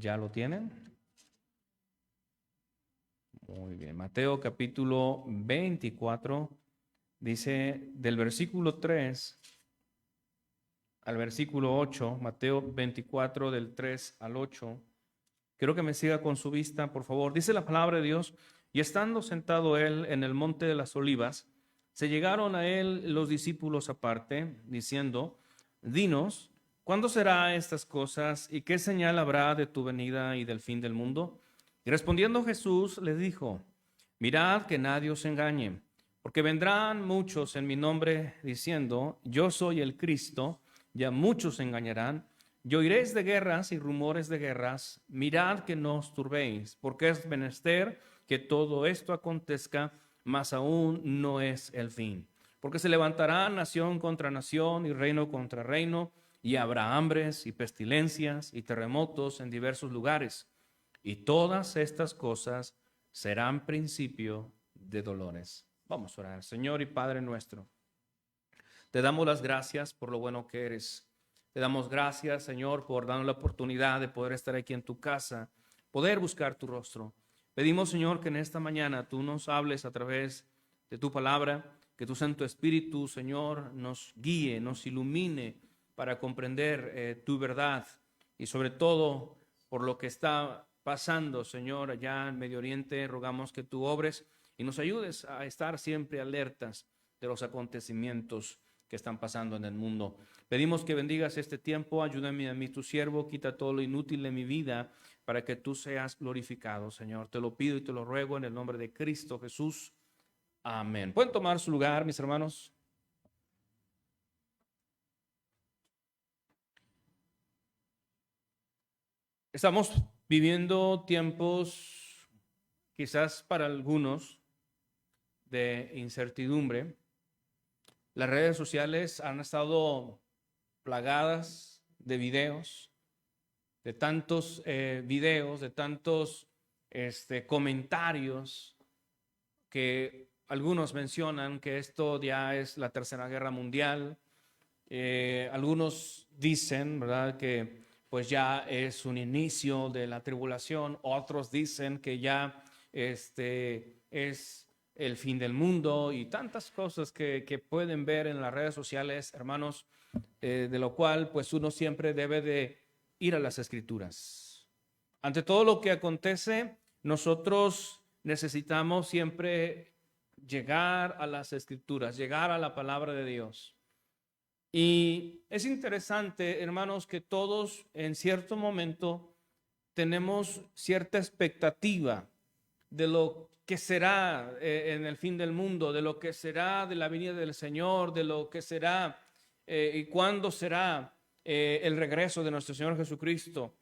¿Ya lo tienen? Muy bien. Mateo capítulo 24 dice del versículo 3 al versículo 8, Mateo 24 del 3 al 8. Quiero que me siga con su vista, por favor. Dice la palabra de Dios: y estando sentado él en el monte de las olivas, se llegaron a él los discípulos aparte, diciendo: dinos, ¿cuándo será estas cosas y qué señal habrá de tu venida y del fin del mundo? Y respondiendo Jesús les dijo: mirad que nadie os engañe, porque vendrán muchos en mi nombre diciendo: yo soy el Cristo, y a muchos se engañarán. Y oiréis de guerras y rumores de guerras. Mirad que no os turbéis, porque es menester que todo esto acontezca, mas aún no es el fin. Porque se levantará nación contra nación y reino contra reino, y habrá hambres y pestilencias y terremotos en diversos lugares. Y todas estas cosas serán principio de dolores. Vamos a orar. Señor y Padre nuestro, te damos las gracias por lo bueno que eres. Te damos gracias, Señor, por darnos la oportunidad de poder estar aquí en tu casa, poder buscar tu rostro. Pedimos, Señor, que en esta mañana tú nos hables a través de tu palabra, que tu Santo Espíritu, Señor, nos guíe, nos ilumine para comprender tu verdad y sobre todo por lo que está pasando, Señor, allá en Medio Oriente. Rogamos que tú obres y nos ayudes a estar siempre alertas de los acontecimientos que están pasando en el mundo. Pedimos que bendigas este tiempo, ayúdame a mí, tu siervo, quita todo lo inútil de mi vida para que tú seas glorificado, Señor. Te lo pido y te lo ruego en el nombre de Cristo Jesús. Amén. ¿Pueden tomar su lugar, mis hermanos? Estamos viviendo tiempos, quizás para algunos, de incertidumbre. Las redes sociales han estado plagadas de videos, de tantos videos, de tantos comentarios que algunos mencionan que esto ya es la Tercera Guerra Mundial. Algunos dicen, ¿verdad?, que pues ya es un inicio de la tribulación. Otros dicen que ya es el fin del mundo y tantas cosas que pueden ver en las redes sociales, hermanos, de lo cual pues uno siempre debe de ir a las Escrituras. Ante todo lo que acontece, nosotros necesitamos siempre llegar a las Escrituras, llegar a la palabra de Dios. Y es interesante, hermanos, que todos en cierto momento tenemos cierta expectativa de lo que será en el fin del mundo, de lo que será de la venida del Señor, de lo que será y cuándo será el regreso de nuestro Señor Jesucristo.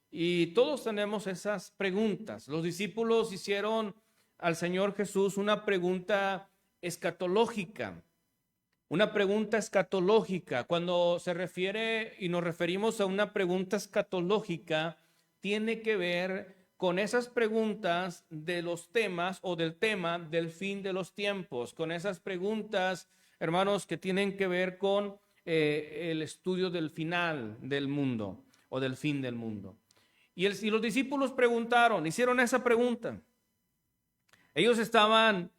Y todos tenemos esas preguntas. Los discípulos hicieron al Señor Jesús una pregunta escatológica. Una pregunta escatológica. Cuando se refiere y nos referimos a una pregunta escatológica, tiene que ver con esas preguntas de los temas o del tema del fin de los tiempos, con esas preguntas, hermanos, que tienen que ver con el estudio del final del mundo o del fin del mundo. Y los discípulos preguntaron, hicieron esa pregunta. Ellos estaban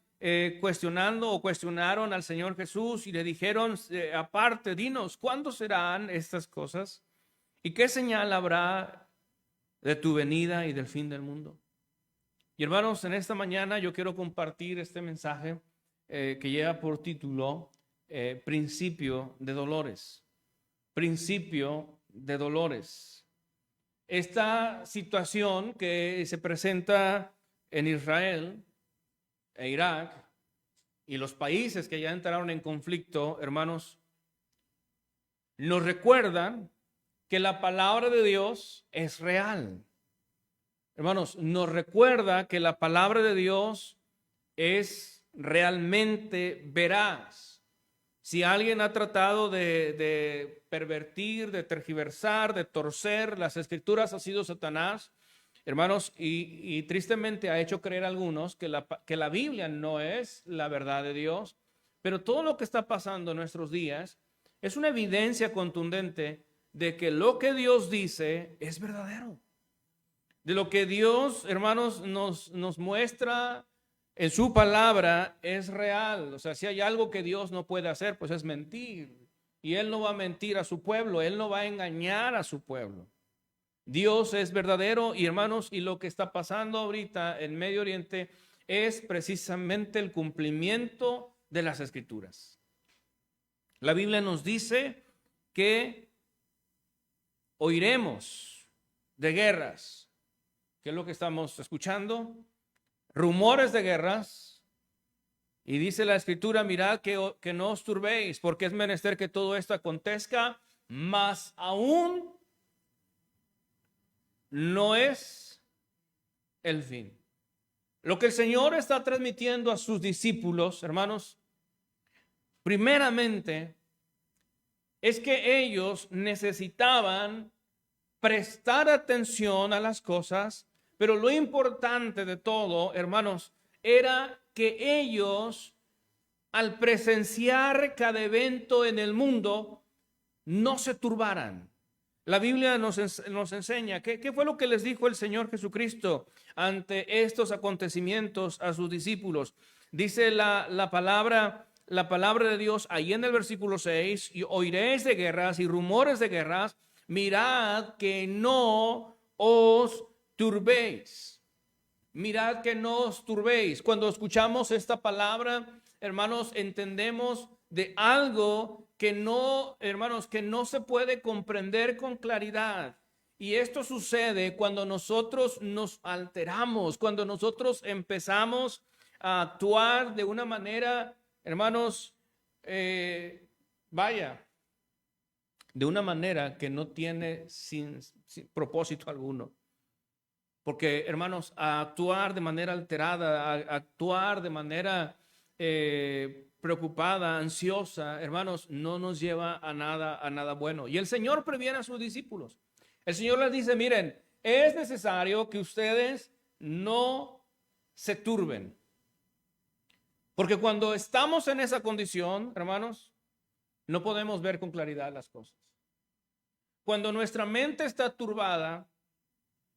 cuestionando o cuestionaron al Señor Jesús y le dijeron, aparte, dinos, ¿cuándo serán estas cosas? ¿Y qué señal habrá de tu venida y del fin del mundo? Y hermanos, en esta mañana yo quiero compartir este mensaje que lleva por título Principio de Dolores. Principio de Dolores. Esta situación que se presenta en Israel e Irak y los países que ya entraron en conflicto, hermanos, nos recuerdan que la palabra de Dios es real. Hermanos, nos recuerda que la palabra de Dios es realmente veraz. Si alguien ha tratado de pervertir, de tergiversar, de torcer las Escrituras, ha sido Satanás, hermanos, y tristemente ha hecho creer a algunos que la Biblia no es la verdad de Dios, pero todo lo que está pasando en nuestros días es una evidencia contundente de que lo que Dios dice es verdadero. de lo que Dios, hermanos, nos muestra en su palabra es real. O sea, si hay algo que Dios no puede hacer, pues es mentir. Y Él no va a mentir a su pueblo, Él no va a engañar a su pueblo. Dios es verdadero y hermanos, y lo que está pasando ahorita en Medio Oriente es precisamente el cumplimiento de las Escrituras. La Biblia nos dice que oiremos de guerras. ¿Qué es lo que estamos escuchando? Rumores de guerras. Y dice la Escritura, mirad que no os turbéis, porque es menester que todo esto acontezca, mas aún no es el fin. Lo que el Señor está transmitiendo a sus discípulos, hermanos, primeramente, es que ellos necesitaban prestar atención a las cosas, pero lo importante de todo, hermanos, era que ellos, al presenciar cada evento en el mundo, no se turbaran. La Biblia nos enseña ¿qué fue lo que les dijo el Señor Jesucristo ante estos acontecimientos a sus discípulos? Dice la palabra de Dios ahí en el versículo 6, y oiréis de guerras y rumores de guerras, mirad que no os turbéis. Mirad que no os turbéis. Cuando escuchamos esta palabra, hermanos, entendemos de algo que no, hermanos, que no se puede comprender con claridad. Y esto sucede cuando nosotros nos alteramos, cuando nosotros empezamos a actuar de una manera, hermanos, de una manera que no tiene sin propósito alguno. Porque, hermanos, a actuar de manera alterada, a actuar de manera preocupada, ansiosa, hermanos, no nos lleva a nada bueno. Y el Señor previene a sus discípulos. El Señor les dice, miren, es necesario que ustedes no se turben. Porque cuando estamos en esa condición, hermanos, no podemos ver con claridad las cosas. Cuando nuestra mente está turbada,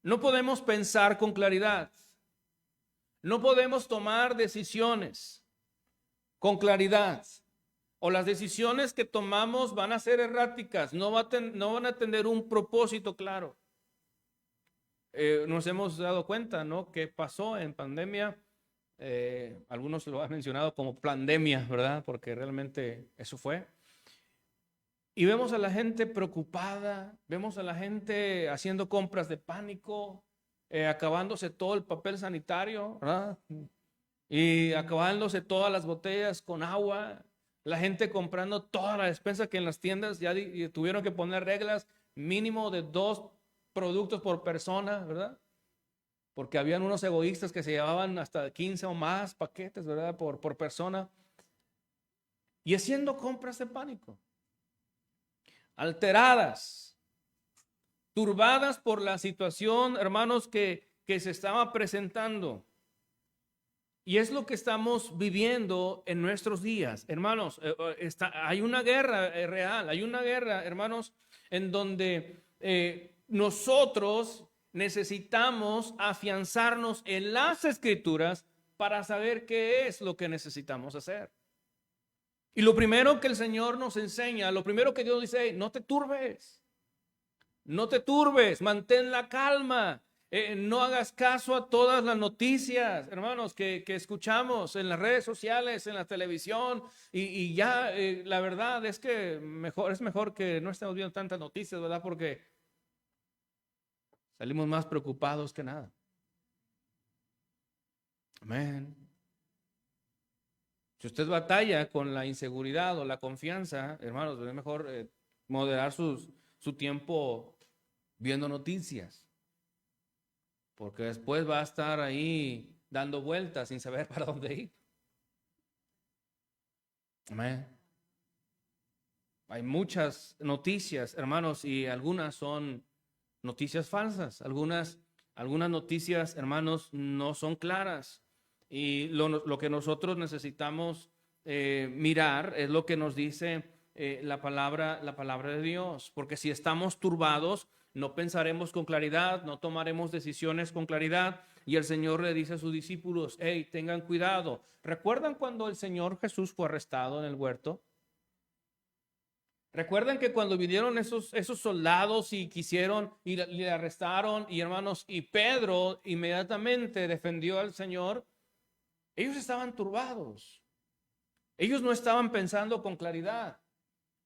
no podemos pensar con claridad. No podemos tomar decisiones con claridad. O las decisiones que tomamos van a ser erráticas, no van a tener un propósito claro. Nos hemos dado cuenta, ¿no? Que pasó en pandemia. Algunos lo han mencionado como pandemia, ¿verdad? Porque realmente eso fue. Y vemos a la gente preocupada, vemos a la gente haciendo compras de pánico, acabándose todo el papel sanitario, ¿verdad? Y acabándose todas las botellas con agua, la gente comprando toda la despensa que en las tiendas ya tuvieron que poner reglas mínimo de 2 productos por persona, ¿verdad? Porque habían unos egoístas que se llevaban hasta 15 o más paquetes, ¿verdad? Por persona. Y haciendo compras de pánico. Alteradas, turbadas por la situación, hermanos, que se estaba presentando. Y es lo que estamos viviendo en nuestros días, hermanos. Hay una guerra real, hay una guerra, hermanos, en donde nosotros necesitamos afianzarnos en las Escrituras para saber qué es lo que necesitamos hacer. Y lo primero que el Señor nos enseña, lo primero que Dios dice, hey, no te turbes, mantén la calma. No hagas caso a todas las noticias, hermanos, que escuchamos en las redes sociales, en la televisión, y ya la verdad es que es mejor que no estemos viendo tantas noticias, ¿verdad? Porque salimos más preocupados que nada. Amén. Si usted batalla con la inseguridad o la confianza, hermanos, es mejor moderar su tiempo viendo noticias. Porque después va a estar ahí dando vueltas sin saber para dónde ir. Amén. Hay muchas noticias, hermanos, y algunas son noticias falsas. Algunas noticias, hermanos, no son claras. Y lo que nosotros necesitamos mirar es lo que nos dice la palabra de Dios. Porque si estamos turbados, no pensaremos con claridad, no tomaremos decisiones con claridad. Y el Señor le dice a sus discípulos, hey, tengan cuidado. ¿Recuerdan cuando el Señor Jesús fue arrestado en el huerto? Recuerden que cuando vinieron esos soldados y quisieron y le arrestaron, y hermanos, y Pedro inmediatamente defendió al Señor, ellos estaban turbados. Ellos no estaban pensando con claridad.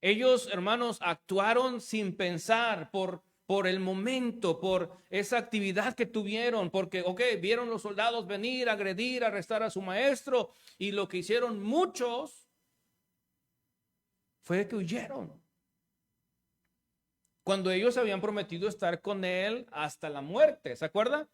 Ellos, hermanos, actuaron sin pensar por el momento, por esa actividad que tuvieron, porque, vieron los soldados venir, agredir, arrestar a su maestro, y lo que hicieron muchos fue que huyeron. Cuando ellos habían prometido estar con él hasta la muerte, ¿se acuerdan?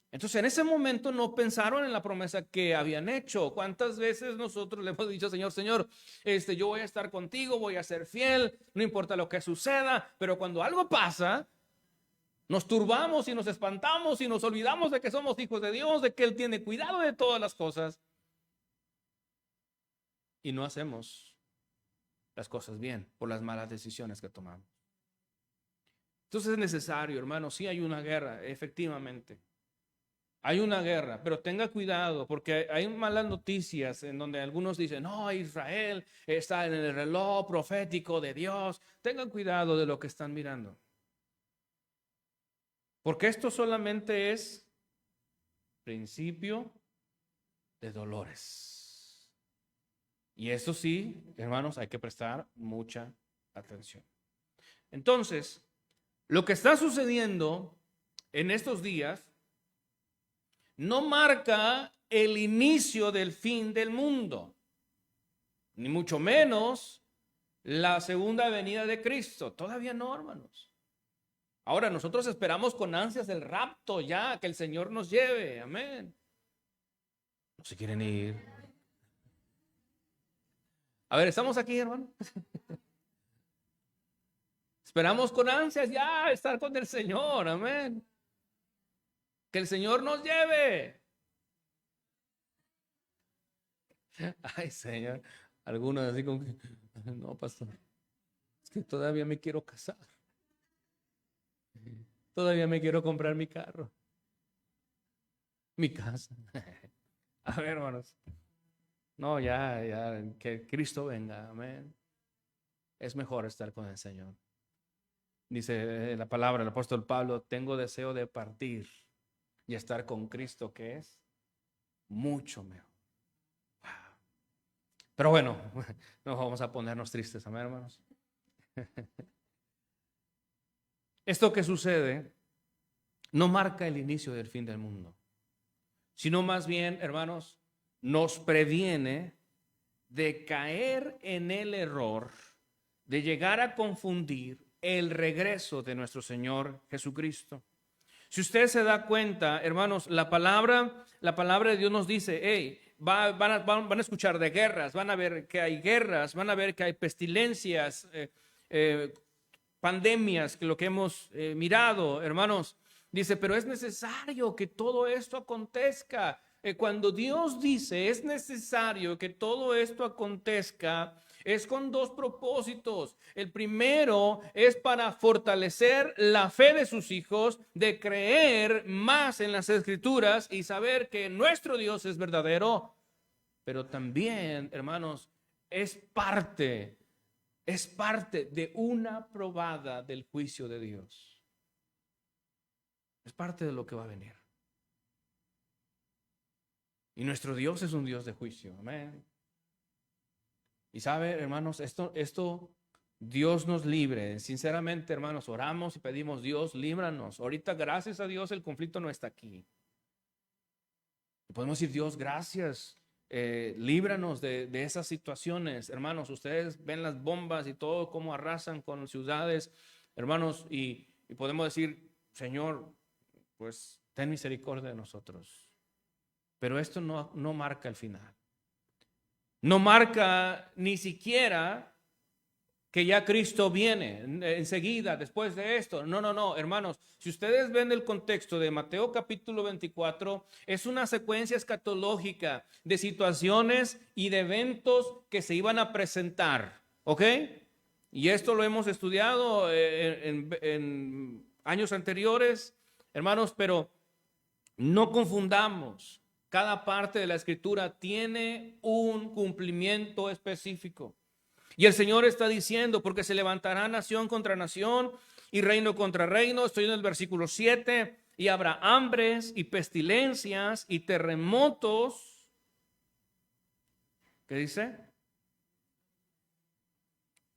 Entonces en ese momento no pensaron en la promesa que habían hecho. ¿Cuántas veces nosotros le hemos dicho, Señor, yo voy a estar contigo, voy a ser fiel, no importa lo que suceda? Pero cuando algo pasa, nos turbamos y nos espantamos y nos olvidamos de que somos hijos de Dios, de que Él tiene cuidado de todas las cosas. Y no hacemos las cosas bien por las malas decisiones que tomamos. Entonces es necesario, hermano, sí hay una guerra, efectivamente. Hay una guerra, pero tenga cuidado porque hay malas noticias en donde algunos dicen, no, Israel está en el reloj profético de Dios. Tengan cuidado de lo que están mirando. Porque esto solamente es principio de dolores. Y eso sí, hermanos, hay que prestar mucha atención. Entonces, lo que está sucediendo en estos días no marca el inicio del fin del mundo, ni mucho menos la segunda venida de Cristo. Todavía no, hermanos. Ahora nosotros esperamos con ansias el rapto ya, que el Señor nos lleve. Amén. No se quieren ir. A ver, ¿estamos aquí, hermano? Esperamos con ansias ya estar con el Señor. Amén. Que el Señor nos lleve. Ay, Señor. Algunos así como que, no, pastor, es que todavía me quiero casar. Todavía me quiero comprar mi carro, mi casa. A ver, hermanos. No, ya, que Cristo venga. Amén. Es mejor estar con el Señor. Dice la palabra, el apóstol Pablo, tengo deseo de partir y estar con Cristo, que es mucho mejor. Wow. Pero bueno, no vamos a ponernos tristes, amén, hermanos. Esto que sucede no marca el inicio del fin del mundo, sino más bien, hermanos, nos previene de caer en el error de llegar a confundir el regreso de nuestro Señor Jesucristo. Si usted se da cuenta, hermanos, la palabra de Dios nos dice, hey, van a escuchar de guerras, van a ver que hay guerras, van a ver que hay pestilencias, pandemias, que lo que hemos mirado, hermanos. Dice, pero es necesario que todo esto acontezca. Cuando Dios dice, es necesario que todo esto acontezca, es con dos propósitos. El primero es para fortalecer la fe de sus hijos, de creer más en las Escrituras y saber que nuestro Dios es verdadero. Pero también, hermanos, es parte de una probada del juicio de Dios. Es parte de lo que va a venir. Y nuestro Dios es un Dios de juicio. Amén. Y sabe, hermanos, esto Dios nos libre. Sinceramente, hermanos, oramos y pedimos, Dios, líbranos. Ahorita, gracias a Dios, el conflicto no está aquí. Y podemos decir, Dios, gracias. Líbranos de esas situaciones. Hermanos, ustedes ven las bombas y todo cómo arrasan con ciudades, hermanos, y podemos decir, Señor, pues ten misericordia de nosotros. Pero esto no marca el final. No marca ni siquiera que ya Cristo viene enseguida después de esto. No, hermanos, si ustedes ven el contexto de Mateo capítulo 24, es una secuencia escatológica de situaciones y de eventos que se iban a presentar. ¿Ok? Y esto lo hemos estudiado en años anteriores, hermanos, pero no confundamos. Cada parte de la Escritura tiene un cumplimiento específico. Y el Señor está diciendo, porque se levantará nación contra nación y reino contra reino. Estoy en el versículo 7. Y habrá hambres y pestilencias y terremotos. ¿Qué dice?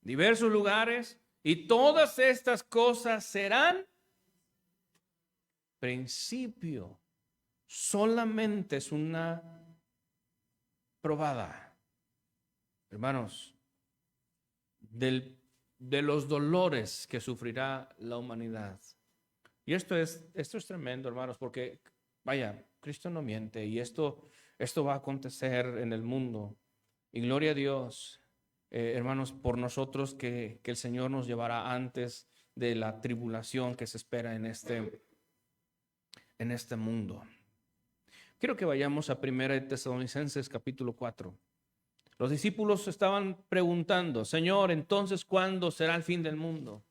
Diversos lugares. Y todas estas cosas serán principio. Solamente es una probada, hermanos, de los dolores que sufrirá la humanidad. Y esto es tremendo, hermanos, porque vaya, Cristo no miente y esto va a acontecer en el mundo. Y gloria a Dios, hermanos, por nosotros que el Señor nos llevará antes de la tribulación que se espera en este mundo. Quiero que vayamos a 1 Tesalonicenses capítulo 4. Los discípulos estaban preguntando, Señor, entonces, ¿cuándo será el fin del mundo?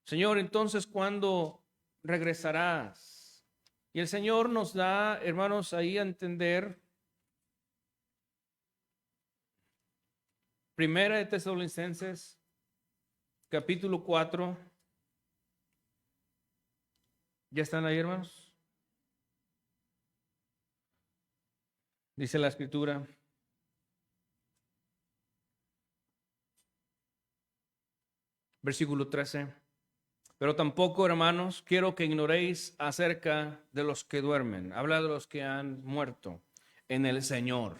Señor, entonces, ¿cuándo regresarás? Y el Señor nos da, hermanos, ahí a entender, 1 Tesalonicenses capítulo 4. ¿Ya están ahí, hermanos? Dice la Escritura. Versículo 13. Pero tampoco, hermanos, quiero que ignoréis acerca de los que duermen. Habla de los que han muerto en el Señor.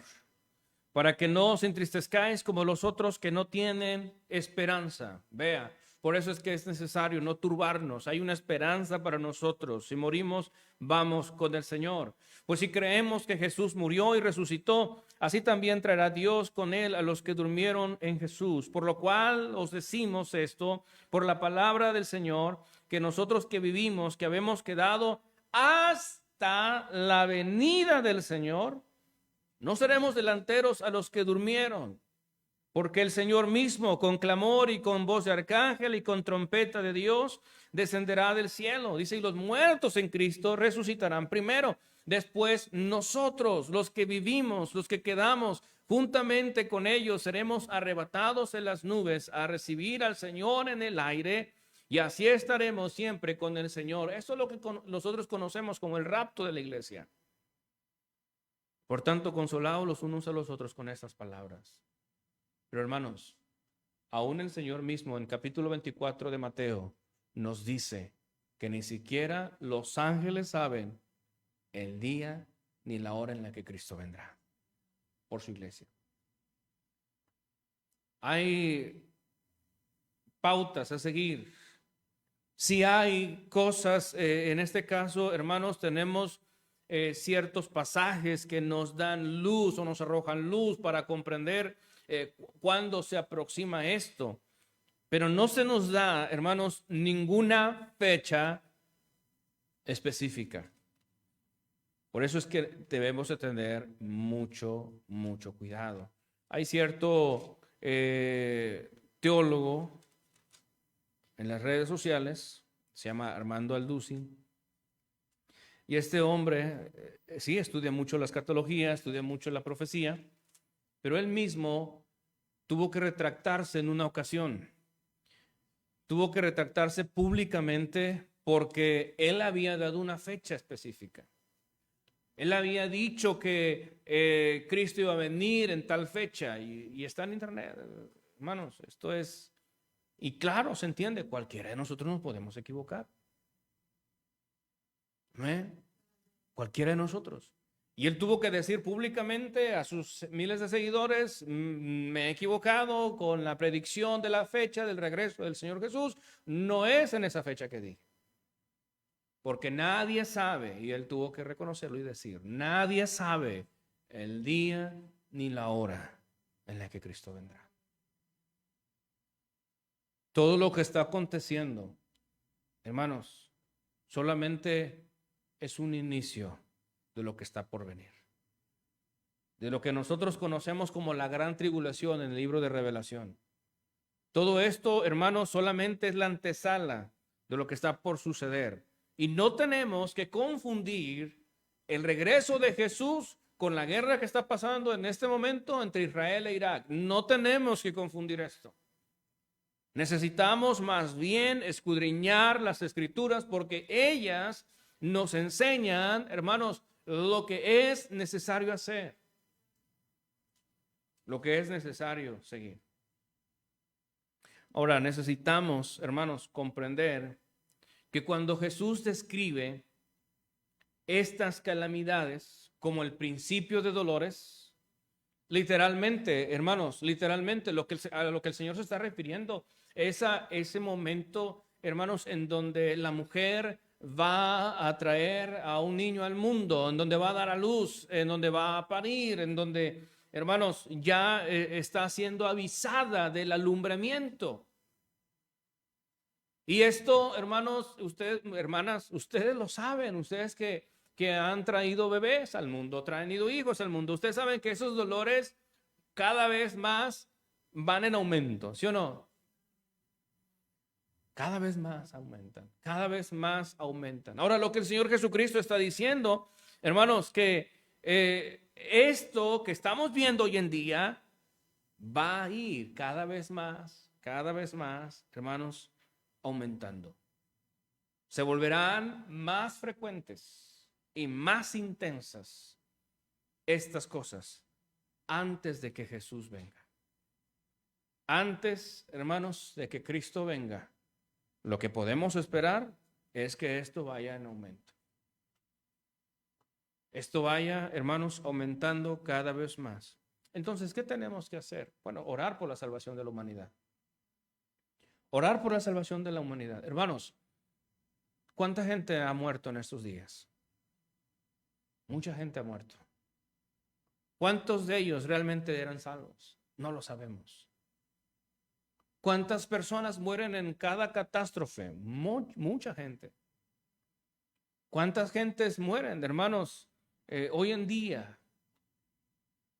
Para que no os entristezcáis como los otros que no tienen esperanza. Vea, por eso es que es necesario no turbarnos. Hay una esperanza para nosotros. Si morimos, vamos con el Señor. Pues si creemos que Jesús murió y resucitó, así también traerá Dios con él a los que durmieron en Jesús. Por lo cual os decimos esto, por la palabra del Señor, que nosotros que vivimos, que habemos quedado hasta la venida del Señor, no seremos delanteros a los que durmieron, porque el Señor mismo, con clamor y con voz de arcángel y con trompeta de Dios, descenderá del cielo. Dice, y los muertos en Cristo resucitarán primero. Después nosotros, los que vivimos, los que quedamos juntamente con ellos, seremos arrebatados en las nubes a recibir al Señor en el aire, y así estaremos siempre con el Señor. Eso es lo que nosotros conocemos como el rapto de la iglesia. Por tanto, consolaos los unos a los otros con estas palabras. Pero hermanos, aún el Señor mismo en capítulo 24 de Mateo nos dice que ni siquiera los ángeles saben el día ni la hora en la que Cristo vendrá por su iglesia. Hay pautas a seguir. Si hay cosas, en este caso, hermanos, tenemos ciertos pasajes que nos dan luz o nos arrojan luz para comprender cuándo se aproxima esto. Pero no se nos da, hermanos, ninguna fecha específica. Por eso es que debemos de tener mucho cuidado. Hay cierto teólogo en las redes sociales, se llama Armando Aldusi, y este hombre sí estudia mucho la escatología, estudia mucho la profecía, pero él mismo tuvo que retractarse en una ocasión. Tuvo que retractarse públicamente porque él había dado una fecha específica. Él había dicho que Cristo iba a venir en tal fecha y está en internet, hermanos. Esto es, y claro, se entiende, cualquiera de nosotros nos podemos equivocar. ¿Amén? Cualquiera de nosotros. Y él tuvo que decir públicamente a sus miles de seguidores, me he equivocado con la predicción de la fecha del regreso del Señor Jesús. No es en esa fecha que dije. Porque nadie sabe, y él tuvo que reconocerlo y decir, nadie sabe el día ni la hora en la que Cristo vendrá. Todo lo que está aconteciendo, hermanos, solamente es un inicio de lo que está por venir. De lo que nosotros conocemos como la gran tribulación en el libro de Revelación. Todo esto, hermanos, solamente es la antesala de lo que está por suceder. Y no tenemos que confundir el regreso de Jesús con la guerra que está pasando en este momento entre Israel e Irak. No tenemos que confundir esto. Necesitamos más bien escudriñar las escrituras porque ellas nos enseñan, hermanos, lo que es necesario hacer, lo que es necesario seguir. Ahora necesitamos, hermanos, comprender que cuando Jesús describe estas calamidades como el principio de dolores, literalmente, hermanos, literalmente a lo que el Señor se está refiriendo es a ese momento, hermanos, en donde la mujer va a traer a un niño al mundo, en donde va a dar a luz, en donde va a parir, en donde, hermanos, ya está siendo avisada del alumbramiento. Y esto, hermanos, ustedes, hermanas, ustedes lo saben, ustedes que han traído bebés al mundo, traído hijos al mundo, ustedes saben que esos dolores cada vez más van en aumento, ¿sí o no? Cada vez más aumentan, cada vez más aumentan. Ahora, lo que el Señor Jesucristo está diciendo, hermanos, que esto que estamos viendo hoy en día va a ir cada vez más, hermanos, aumentando. Se volverán más frecuentes y más intensas estas cosas antes de que Jesús venga. Antes, hermanos, de que Cristo venga, lo que podemos esperar es que esto vaya en aumento. Esto vaya, hermanos, aumentando cada vez más. Entonces, ¿qué tenemos que hacer? Bueno, orar por la salvación de la humanidad. Orar por la salvación de la humanidad. Hermanos, ¿cuánta gente ha muerto en estos días? Mucha gente ha muerto. ¿Cuántos de ellos realmente eran salvos? No lo sabemos. ¿Cuántas personas mueren en cada catástrofe? Mucha gente. ¿Cuántas gentes mueren, hermanos, hoy en día?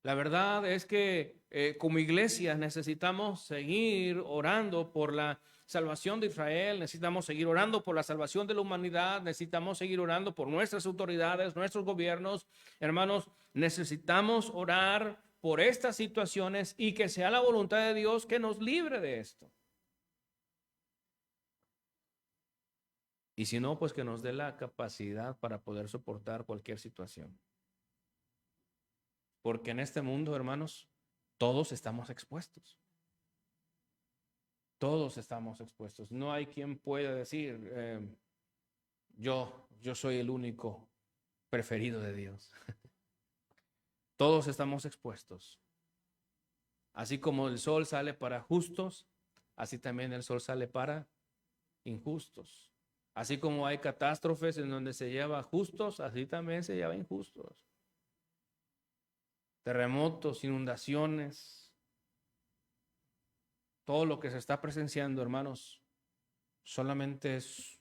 La verdad es que como iglesia necesitamos seguir orando por la salvación de Israel, necesitamos seguir orando por la salvación de la humanidad, necesitamos seguir orando por nuestras autoridades, nuestros gobiernos. Hermanos, necesitamos orar por estas situaciones y que sea la voluntad de Dios que nos libre de esto. Y si no, pues que nos dé la capacidad para poder soportar cualquier situación. Porque en este mundo, hermanos, todos estamos expuestos. Todos estamos expuestos. No hay quien pueda decir, yo soy el único preferido de Dios. Todos estamos expuestos. Así como el sol sale para justos, así también el sol sale para injustos. Así como hay catástrofes en donde se lleva justos, así también se lleva injustos. Terremotos, inundaciones, todo lo que se está presenciando, hermanos, solamente es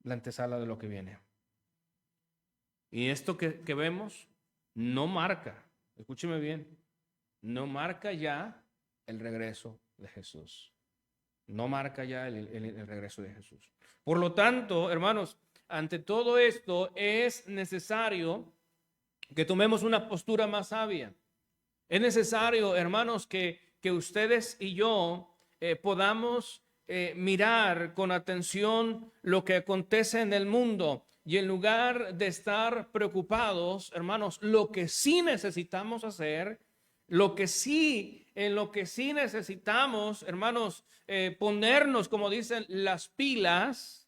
la antesala de lo que viene. Y esto que vemos no marca, escúcheme bien, no marca ya el regreso de Jesús. No marca ya el regreso de Jesús. Por lo tanto, hermanos, ante todo esto es necesario que tomemos una postura más sabia. Es necesario, hermanos, que ustedes y yo podamos mirar con atención lo que acontece en el mundo y en lugar de estar preocupados, hermanos, lo que sí necesitamos hacer, en lo que sí necesitamos, hermanos, ponernos, como dicen, las pilas,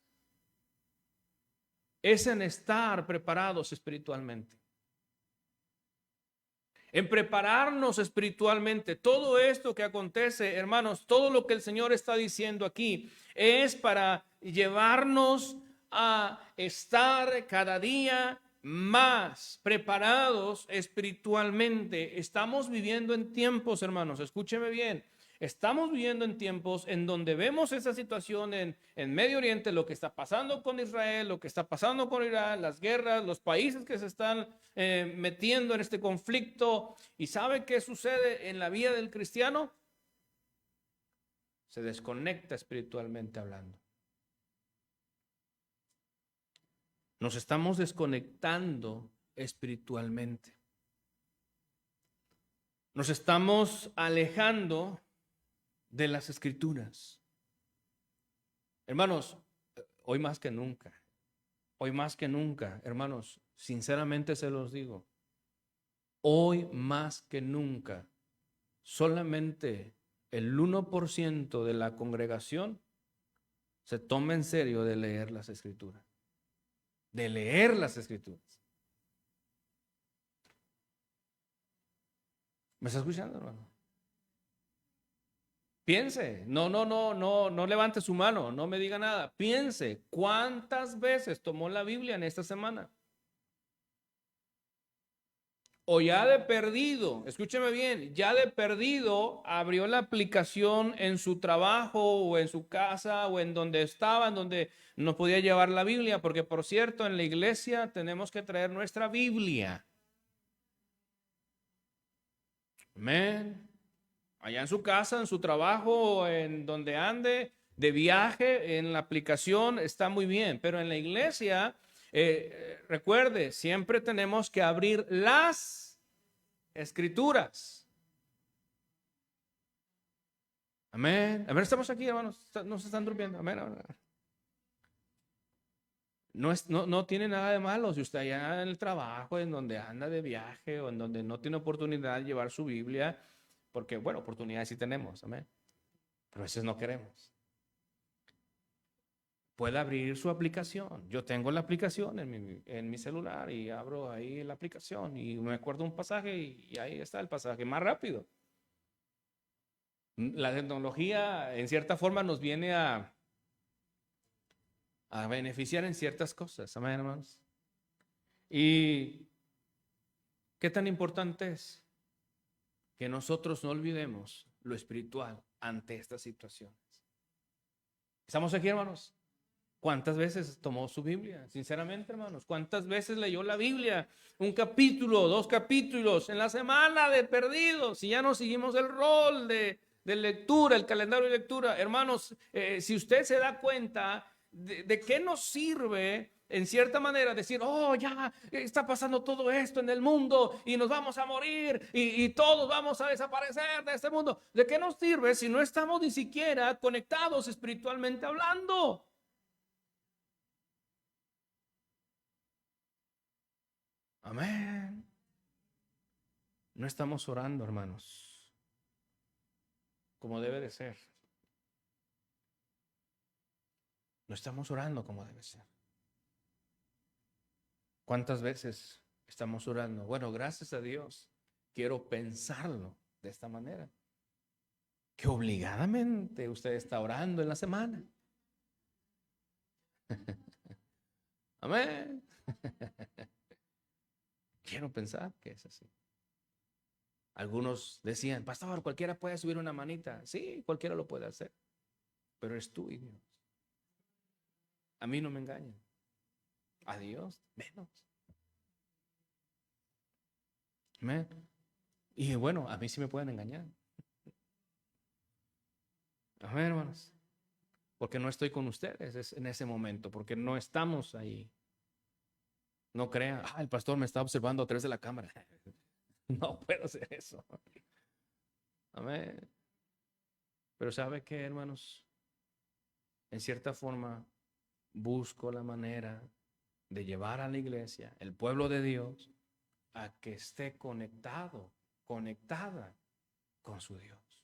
es en estar preparados espiritualmente. En prepararnos espiritualmente. Todo esto que acontece, hermanos, todo lo que el Señor está diciendo aquí es para llevarnos a estar cada día más preparados espiritualmente. Estamos viviendo en tiempos, hermanos, escúcheme bien. Estamos viviendo en tiempos en donde vemos esa situación en Medio Oriente, lo que está pasando con Israel, lo que está pasando con Irán, las guerras, los países que se están metiendo en este conflicto. ¿Y sabe qué sucede en la vida del cristiano? se desconecta espiritualmente hablando. Nos estamos desconectando espiritualmente. Nos estamos alejando de las Escrituras. Hermanos, hoy más que nunca, hermanos, sinceramente se los digo, hoy más que nunca, solamente el 1% de la congregación se toma en serio de leer las Escrituras. De leer las Escrituras. ¿Me está escuchando, hermano? Piense, no levante su mano, no me diga nada. Piense, ¿cuántas veces tomó la Biblia en esta semana? O ya de perdido, escúcheme bien, ya de perdido abrió la aplicación en su trabajo o en su casa o en donde estaba, en donde no podía llevar la Biblia, porque por cierto, en la iglesia tenemos que traer nuestra Biblia. Amén. Allá en su casa, en su trabajo, en donde ande, de viaje, en la aplicación, está muy bien. Pero en la iglesia, recuerde, siempre tenemos que abrir las Escrituras. Amén. A ver, estamos aquí, hermanos. No se están durmiendo. Amén. No tiene nada de malo si usted allá en el trabajo, en donde anda de viaje o en donde no tiene oportunidad de llevar su Biblia. Porque, bueno, oportunidades sí tenemos, amén. Pero a veces no queremos. Puede abrir su aplicación. Yo tengo la aplicación en mi celular y abro ahí la aplicación y me acuerdo un pasaje y ahí está el pasaje más rápido. La tecnología, en cierta forma, nos viene a beneficiar en ciertas cosas, amén, hermanos. ¿Y qué tan importante es que nosotros no olvidemos lo espiritual ante estas situaciones? ¿Estamos aquí, hermanos? ¿Cuántas veces tomó su Biblia? Sinceramente, hermanos, ¿cuántas veces leyó la Biblia? Un capítulo, 2 capítulos en la semana de perdidos. Si ya no seguimos el rol de lectura, el calendario de lectura. Hermanos, si usted se da cuenta de qué nos sirve, en cierta manera, decir, oh, ya está pasando todo esto en el mundo y nos vamos a morir y todos vamos a desaparecer de este mundo. ¿De qué nos sirve si no estamos ni siquiera conectados espiritualmente hablando? Amén. No estamos orando, hermanos, como debe de ser. No estamos orando como debe ser. ¿Cuántas veces estamos orando? Bueno, gracias a Dios, quiero pensarlo de esta manera. Que obligadamente usted está orando en la semana. Amén. Quiero pensar que es así. Algunos decían, pastor, cualquiera puede subir una manita. Sí, cualquiera lo puede hacer. Pero es tú y Dios. A mí no me engañan. A Dios menos. Amén. Y bueno, a mí sí me pueden engañar. Amén, hermanos. Porque no estoy con ustedes en ese momento, porque no estamos ahí. No crean, el pastor me está observando a través de la cámara. No puedo hacer eso. Amén. Pero ¿sabe qué, hermanos? En cierta forma, busco la manera de llevar a la iglesia, el pueblo de Dios, a que esté conectada con su Dios.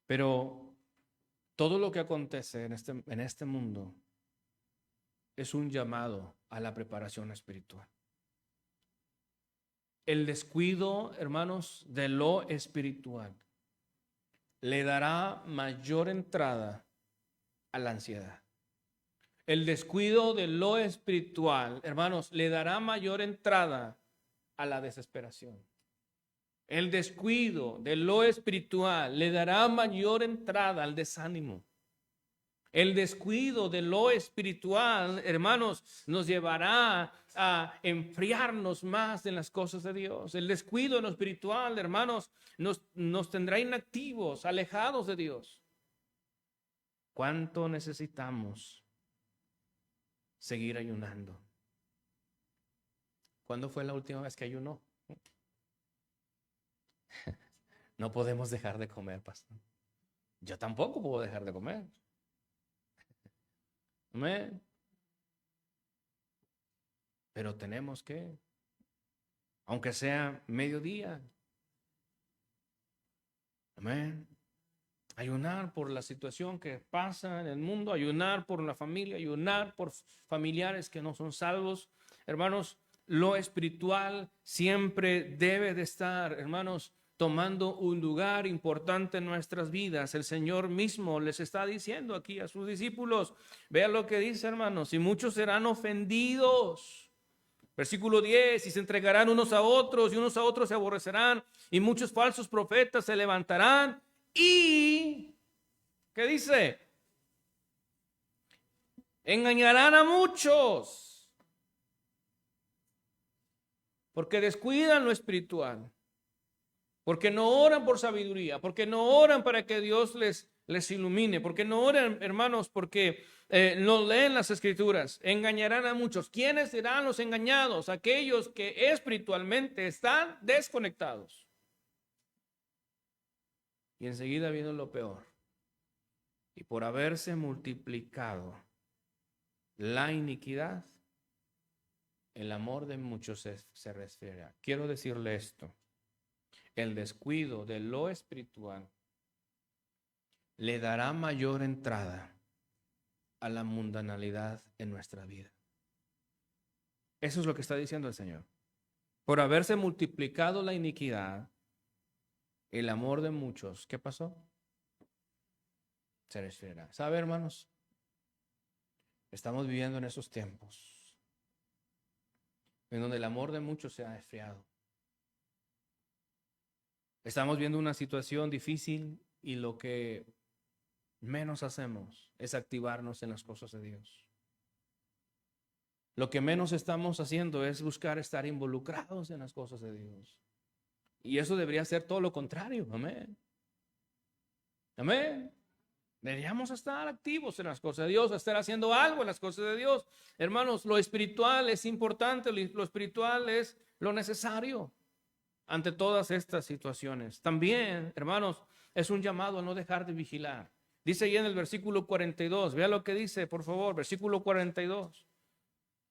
Pero todo lo que acontece en este mundo es un llamado a la preparación espiritual. El descuido, hermanos, de lo espiritual le dará mayor entrada a la ansiedad. El descuido de lo espiritual, hermanos, le dará mayor entrada a la desesperación. El descuido de lo espiritual le dará mayor entrada al desánimo. El descuido de lo espiritual, hermanos, nos llevará a enfriarnos más en las cosas de Dios. El descuido en lo espiritual, hermanos, nos tendrá inactivos, alejados de Dios. ¿Cuánto necesitamos seguir ayunando? ¿Cuándo fue la última vez que ayunó? No podemos dejar de comer, pastor. Yo tampoco puedo dejar de comer. Amén. Pero tenemos que, aunque sea mediodía, amén, ayunar por la situación que pasa en el mundo, ayunar por la familia, ayunar por familiares que no son salvos. Hermanos, lo espiritual siempre debe de estar, hermanos, tomando un lugar importante en nuestras vidas. El Señor mismo les está diciendo aquí a sus discípulos, vean lo que dice, hermanos, y muchos serán ofendidos. Versículo 10, y se entregarán unos a otros y unos a otros se aborrecerán y muchos falsos profetas se levantarán y, ¿qué dice? Engañarán a muchos porque descuidan lo espiritual, porque no oran por sabiduría, porque no oran para que Dios les ilumine, porque no oran, hermanos, porque no leen las escrituras. Engañarán a muchos. ¿Quiénes serán los engañados? Aquellos que espiritualmente están desconectados. Y enseguida viene lo peor. Y por haberse multiplicado la iniquidad, el amor de muchos se resfriará. Quiero decirle esto. El descuido de lo espiritual le dará mayor entrada a la mundanalidad en nuestra vida. Eso es lo que está diciendo el Señor. Por haberse multiplicado la iniquidad, el amor de muchos, ¿qué pasó? Se resfriará. ¿Sabe, hermanos? Estamos viviendo en esos tiempos en donde el amor de muchos se ha enfriado. Estamos viendo una situación difícil y lo que menos hacemos es activarnos en las cosas de Dios. Lo que menos estamos haciendo es buscar estar involucrados en las cosas de Dios. Y eso debería ser todo lo contrario. Amén. Amén. Deberíamos estar activos en las cosas de Dios, estar haciendo algo en las cosas de Dios. Hermanos, lo espiritual es importante, lo espiritual es lo necesario ante todas estas situaciones. También, hermanos, es un llamado a no dejar de vigilar. Dice ahí en el versículo 42, vea lo que dice, por favor, versículo 42.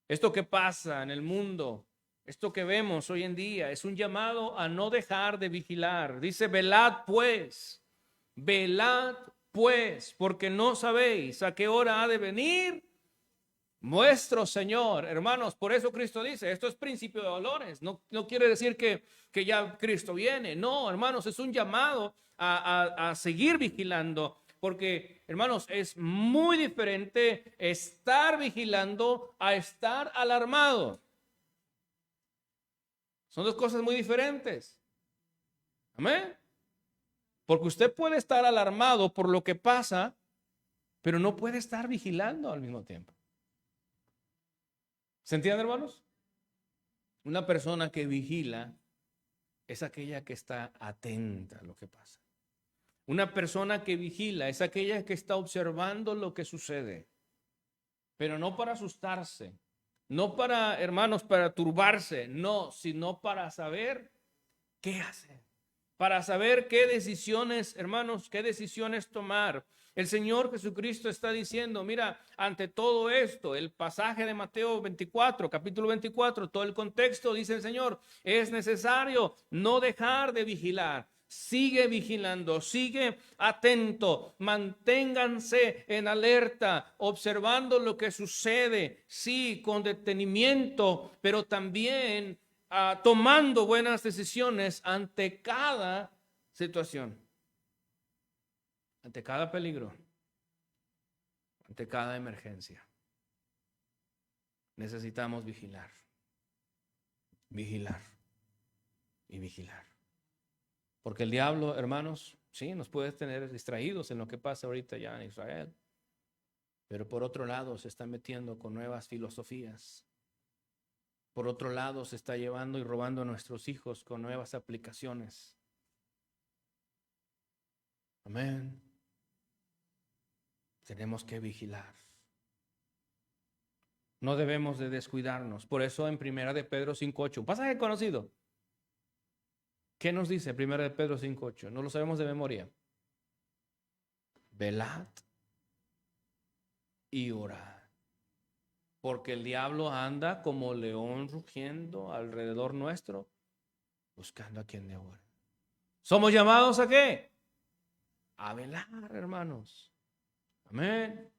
Esto que pasa en el mundo, esto que vemos hoy en día, es un llamado a no dejar de vigilar. Dice, velad pues, porque no sabéis a qué hora ha de venir nuestro Señor. Hermanos, por eso Cristo dice, esto es principio de valores. No quiere decir que ya Cristo viene. No, hermanos, es un llamado a seguir vigilando. Porque, hermanos, es muy diferente estar vigilando a estar alarmado. Son dos cosas muy diferentes. Amén. Porque usted puede estar alarmado por lo que pasa, pero no puede estar vigilando al mismo tiempo. ¿Se entiende, hermanos? Una persona que vigila es aquella que está atenta a lo que pasa. Una persona que vigila es aquella que está observando lo que sucede, pero no para asustarse, no para, hermanos, para turbarse, no, sino para saber qué hacer, para saber qué decisiones, hermanos, qué decisiones tomar. El Señor Jesucristo está diciendo, mira, ante todo esto, el pasaje de Mateo 24, capítulo 24, todo el contexto, dice el Señor, es necesario no dejar de vigilar. Sigue vigilando, sigue atento, manténganse en alerta, observando lo que sucede, sí, con detenimiento, pero también tomando buenas decisiones ante cada situación, ante cada peligro, ante cada emergencia. Necesitamos vigilar, vigilar y vigilar. Porque el diablo, hermanos, sí, nos puede tener distraídos en lo que pasa ahorita ya en Israel. Pero por otro lado se está metiendo con nuevas filosofías. Por otro lado se está llevando y robando a nuestros hijos con nuevas aplicaciones. Amén. Tenemos que vigilar. No debemos de descuidarnos. Por eso en 1 de Pedro 5:8, un pasaje conocido. ¿Qué nos dice 1 de Pedro 5:8? No lo sabemos de memoria. Velad y orad, porque el diablo anda como león rugiendo alrededor nuestro, buscando a quien devorar. ¿Somos llamados a qué? A velar, hermanos. Amén.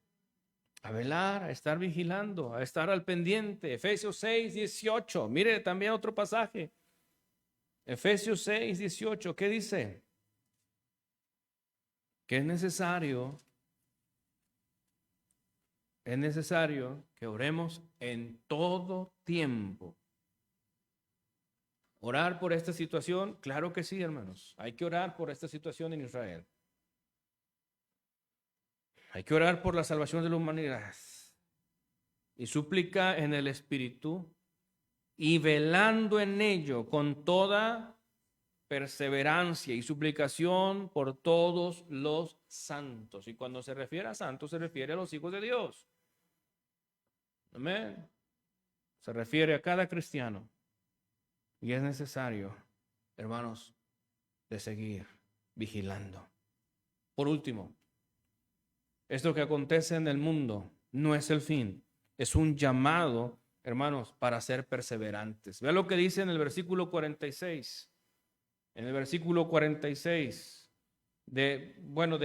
A velar, a estar vigilando, a estar al pendiente. Efesios 6:18. Mire también otro pasaje. Efesios 6:18. ¿Qué dice? Que es necesario que oremos en todo tiempo. ¿Orar por esta situación? Claro que sí, hermanos. Hay que orar por esta situación en Israel. Hay que orar por la salvación de la humanidad. Y súplica en el Espíritu y velando en ello con toda perseverancia y suplicación por todos los santos. Y cuando se refiere a santos, se refiere a los hijos de Dios. Amén. Se refiere a cada cristiano. Y es necesario, hermanos, de seguir vigilando. Por último, esto que acontece en el mundo no es el fin, es un llamado, hermanos, para ser perseverantes. Vea lo que dice en el versículo 46. En el versículo 46, de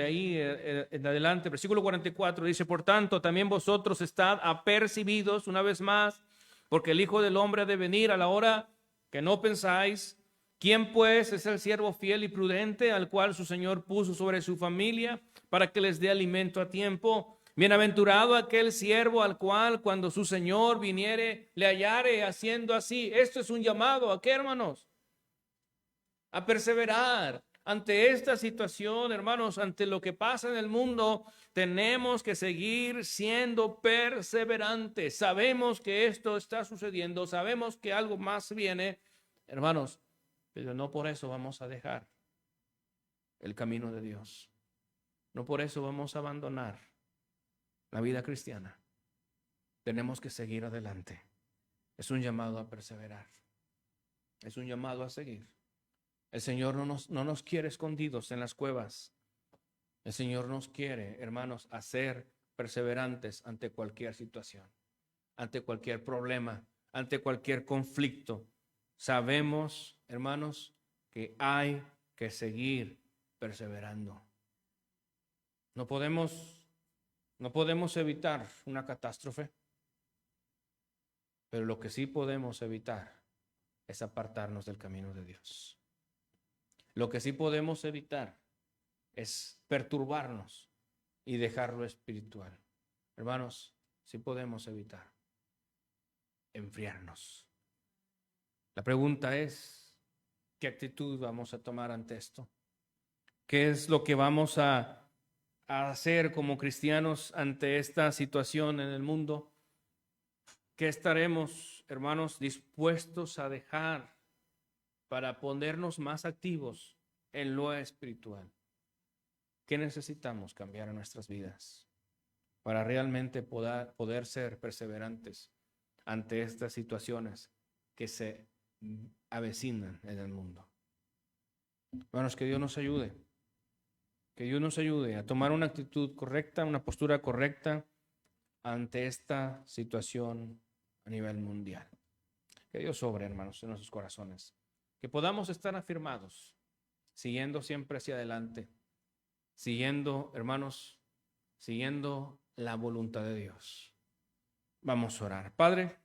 ahí en adelante, versículo 44, dice: por tanto, también vosotros estad apercibidos una vez más, porque el Hijo del Hombre ha de venir a la hora que no pensáis. ¿Quién pues es el siervo fiel y prudente al cual su Señor puso sobre su familia para que les dé alimento a tiempo? Bienaventurado aquel siervo al cual cuando su Señor viniere le hallare haciendo así. Esto es un llamado ¿a qué, hermanos? A perseverar ante esta situación, hermanos, ante lo que pasa en el mundo. Tenemos que seguir siendo perseverantes. Sabemos que esto está sucediendo, sabemos que algo más viene, hermanos, pero no por eso vamos a dejar el camino de Dios. No por eso vamos a abandonar la vida cristiana. Tenemos que seguir adelante. Es un llamado a perseverar. Es un llamado a seguir. El Señor no nos quiere escondidos en las cuevas. El Señor nos quiere, hermanos, a ser perseverantes ante cualquier situación, ante cualquier problema, ante cualquier conflicto. Sabemos, hermanos, que hay que seguir perseverando. No podemos evitar una catástrofe, pero lo que sí podemos evitar es apartarnos del camino de Dios. Lo que sí podemos evitar es perturbarnos y dejar lo espiritual. Hermanos, sí podemos evitar enfriarnos. La pregunta es, ¿qué actitud vamos a tomar ante esto? ¿Qué es lo que vamos a hacer como cristianos ante esta situación en el mundo? ¿Qué estaremos, hermanos, dispuestos a dejar para ponernos más activos en lo espiritual? ¿Qué necesitamos cambiar en nuestras vidas para realmente poder ser perseverantes ante estas situaciones que se avecinan en el mundo? Hermanos, que Dios nos ayude. Que Dios nos ayude a tomar una actitud correcta, una postura correcta ante esta situación a nivel mundial. Que Dios sobre, hermanos, en nuestros corazones. Que podamos estar afirmados, siguiendo siempre hacia adelante, siguiendo, hermanos, siguiendo la voluntad de Dios. Vamos a orar. Padre,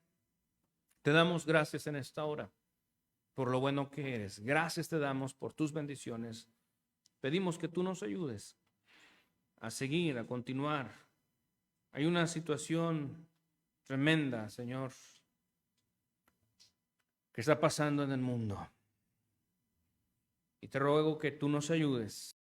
te damos gracias en esta hora por lo bueno que eres. Gracias te damos por tus bendiciones. Pedimos que tú nos ayudes a seguir, a continuar. Hay una situación tremenda, Señor, que está pasando en el mundo. Y te ruego que tú nos ayudes